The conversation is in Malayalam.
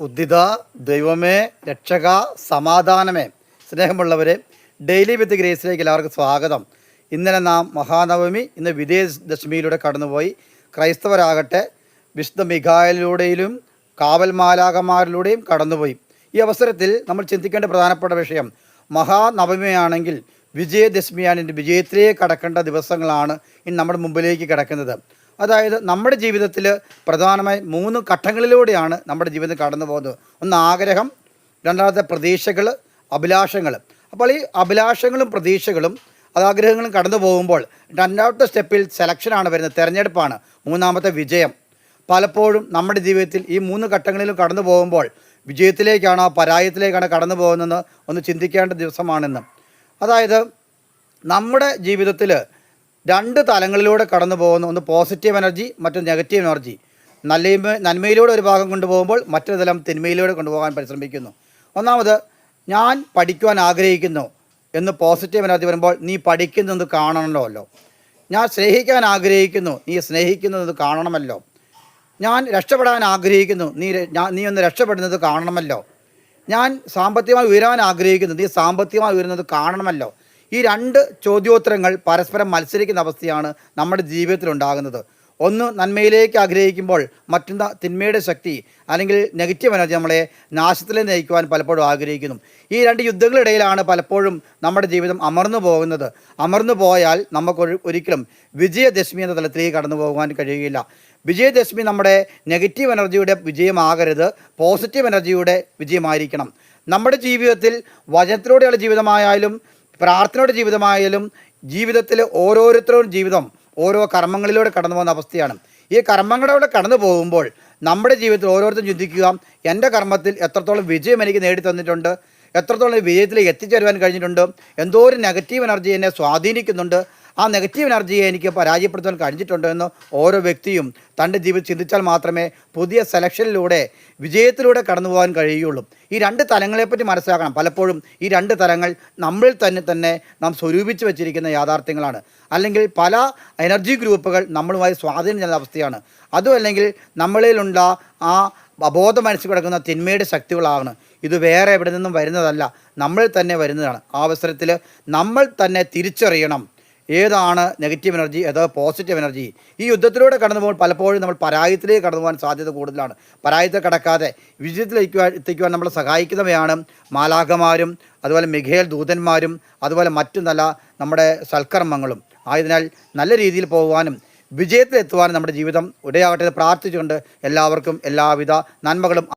ഉദ്ധിത ദൈവമേ രക്ഷക സമാധാനമേ സ്നേഹമുള്ളവരെ ഡെയിലി വിത്ത് ഗ്രേസിലേക്ക് എല്ലാവർക്കും സ്വാഗതം. ഇന്നലെ നാം മഹാനവമി, ഇന്ന് വിജയദശമിയിലൂടെ കടന്നുപോയി. ക്രൈസ്തവരാകട്ടെ വിശുദ്ധ മിഖായേലിലൂടെയും കാവൽ മാലാഖമാരിലൂടെയും കടന്നുപോയി. ഈ അവസരത്തിൽ നമ്മൾ ചിന്തിക്കേണ്ട പ്രധാനപ്പെട്ട വിഷയം, മഹാനവമിയാണെങ്കിൽ വിജയദശമിയാണ്, വിജയത്തിലേക്ക് കടക്കേണ്ട ദിവസങ്ങളാണ് ഇനി നമ്മുടെ മുമ്പിലേക്ക് കിടക്കുന്നത്. അതായത് നമ്മുടെ ജീവിതത്തിൽ പ്രധാനമായി 3 ഘട്ടങ്ങളിലൂടെയാണ് നമ്മുടെ ജീവിതം കടന്നു പോകുന്നത്. ഒന്ന് ആഗ്രഹം, രണ്ടാമത്തെ പ്രതീക്ഷകൾ, അഭിലാഷങ്ങൾ. അപ്പോൾ ഈ അഭിലാഷങ്ങളും പ്രതീക്ഷകളും ആഗ്രഹങ്ങളും കടന്നു പോകുമ്പോൾ രണ്ടാമത്തെ സ്റ്റെപ്പിൽ സെലക്ഷനാണ് വരുന്നത്, തിരഞ്ഞെടുപ്പാണ്. മൂന്നാമത്തെ വിജയം. പലപ്പോഴും നമ്മുടെ ജീവിതത്തിൽ ഈ 3 ഘട്ടങ്ങളിലും കടന്നു പോകുമ്പോൾ വിജയത്തിലേക്കാണോ പരാജയത്തിലേക്കാണോ കടന്നു പോകുന്നതെന്ന് ഒന്ന് ചിന്തിക്കേണ്ട ദിവസമാണെന്ന്. അതായത് നമ്മുടെ ജീവിതത്തിൽ 2 തലങ്ങളിലൂടെ കടന്നു പോകുന്നു. ഒന്ന് പോസിറ്റീവ് എനർജി, മറ്റൊന്ന് നെഗറ്റീവ് എനർജി. നന്മയിലൂടെ ഒരു ഭാഗം കൊണ്ടുപോകുമ്പോൾ മറ്റൊരു തലം തിന്മയിലൂടെ കൊണ്ടുപോകാൻ പരിശ്രമിക്കുന്നു. ഒന്നാമത്, ഞാൻ പഠിക്കുവാൻ ആഗ്രഹിക്കുന്നു എന്ന് പോസിറ്റീവ് എനർജി വരുമ്പോൾ നീ പഠിക്കുന്നത് കാണണമല്ലോ. ഞാൻ സ്നേഹിക്കാൻ ആഗ്രഹിക്കുന്നു, നീ സ്നേഹിക്കുന്നത് കാണണമല്ലോ. ഞാൻ രക്ഷപ്പെടാൻ ആഗ്രഹിക്കുന്നു, നീ ഒന്ന് രക്ഷപ്പെടുന്നത് കാണണമല്ലോ. ഞാൻ സാമ്പത്തികമായി ഉയരാൻ ആഗ്രഹിക്കുന്നു, നീ സാമ്പത്തികമായി ഉയരുന്നത് കാണണമല്ലോ. ഈ 2 ചോദ്യോത്തരങ്ങൾ പരസ്പരം മത്സരിക്കുന്ന അവസ്ഥയാണ് നമ്മുടെ ജീവിതത്തിൽ ഉണ്ടാകുന്നത്. ഒന്ന് നന്മയിലേക്ക് ആഗ്രഹിക്കുമ്പോൾ മറ്റൊന്ന് തിന്മയുടെ ശക്തി അല്ലെങ്കിൽ നെഗറ്റീവ് എനർജി നമ്മളെ നാശത്തിലേക്ക് നയിക്കുവാൻ പലപ്പോഴും ആഗ്രഹിക്കുന്നു. ഈ 2 യുദ്ധങ്ങളിടയിലാണ് പലപ്പോഴും നമ്മുടെ ജീവിതം അമർന്നു പോകുന്നത്. അമർന്നു പോയാൽ നമുക്ക് ഒരിക്കലും വിജയദശമി എന്ന തലത്തിലേക്ക് കടന്നു പോകാൻ കഴിയുകയില്ല. വിജയദശമി നമ്മുടെ നെഗറ്റീവ് എനർജിയുടെ വിജയമാകരുത്, പോസിറ്റീവ് എനർജിയുടെ വിജയമായിരിക്കണം. നമ്മുടെ ജീവിതത്തിൽ വചനത്തിലൂടെയുള്ള ജീവിതമായാലും പ്രാർത്ഥനയുടെ ജീവിതമായാലും ജീവിതത്തിൽ ഓരോരുത്തരുടെ ജീവിതം ഓരോ കർമ്മങ്ങളിലൂടെ കടന്നു പോകുന്ന അവസ്ഥയാണ്. ഈ കർമ്മങ്ങളിലൂടെ കടന്നു പോകുമ്പോൾ നമ്മുടെ ജീവിതത്തിൽ ഓരോരുത്തരും ചിന്തിക്കുക, എൻ്റെ കർമ്മത്തിൽ എത്രത്തോളം വിജയം എനിക്ക് നേടി തന്നിട്ടുണ്ട്, എത്രത്തോളം വിജയത്തിലേക്ക് എത്തിച്ചേരുവാൻ കഴിഞ്ഞിട്ടുണ്ട്, എന്തോ ഒരു നെഗറ്റീവ് എനർജി എന്നെ സ്വാധീനിക്കുന്നുണ്ട്, ആ നെഗറ്റീവ് എനർജിയെ എനിക്ക് പരാജയപ്പെടുത്താൻ കഴിഞ്ഞിട്ടുണ്ടോ എന്ന് ഓരോ വ്യക്തിയും തൻ്റെ ജീവിതം ചിന്തിച്ചാൽ മാത്രമേ പുതിയ സെലക്ഷനിലൂടെ വിജയത്തിലൂടെ കടന്നു പോകാൻ കഴിയുകയുള്ളൂ. ഈ 2 തലങ്ങളെപ്പറ്റി മനസ്സിലാക്കണം. പലപ്പോഴും ഈ 2 തലങ്ങൾ നമ്മളിൽ തന്നെ നാം സ്വരൂപിച്ച് വെച്ചിരിക്കുന്ന യാഥാർത്ഥ്യങ്ങളാണ്. അല്ലെങ്കിൽ പല എനർജി ഗ്രൂപ്പുകൾ നമ്മളുമായി സ്വാധീനം ചെയ്യുന്ന അവസ്ഥയാണ്. അതും അല്ലെങ്കിൽ നമ്മളിലുള്ള ആ അബോധ മനസ്സിൽ കിടക്കുന്ന തിന്മയുടെ ശക്തികളാണ്. ഇത് വേറെ എവിടെ നിന്നും വരുന്നതല്ല, നമ്മളിൽ തന്നെ വരുന്നതാണ്. ആ അവസരത്തിൽ നമ്മൾ തന്നെ തിരിച്ചറിയണം ഏതാണ് നെഗറ്റീവ് എനർജി, ഏതാണ് പോസിറ്റീവ് എനർജി. ഈ യുദ്ധത്തിലൂടെ കടന്നു പോകുമ്പോൾ പലപ്പോഴും നമ്മൾ പരാജയത്തിലേക്ക് കടന്നു പോകാൻ സാധ്യത കൂടുതലാണ്. പരാജയത്തെ കടക്കാതെ വിജയത്തിലേക്ക് എത്തിക്കുവാൻ നമ്മളെ സഹായിക്കുന്നവയാണ് മാലാഖമാരും അതുപോലെ മിഖായേൽ ദൂതന്മാരും അതുപോലെ മറ്റു നല്ല നമ്മുടെ സൽക്കർമ്മങ്ങളും. ആയതിനാൽ നല്ല രീതിയിൽ പോകുവാനും വിജയത്തിലെത്തുവാനും നമ്മുടെ ജീവിതം ഇടയാകട്ടെ പ്രാർത്ഥിച്ചുകൊണ്ട് എല്ലാവർക്കും എല്ലാവിധ നന്മകളും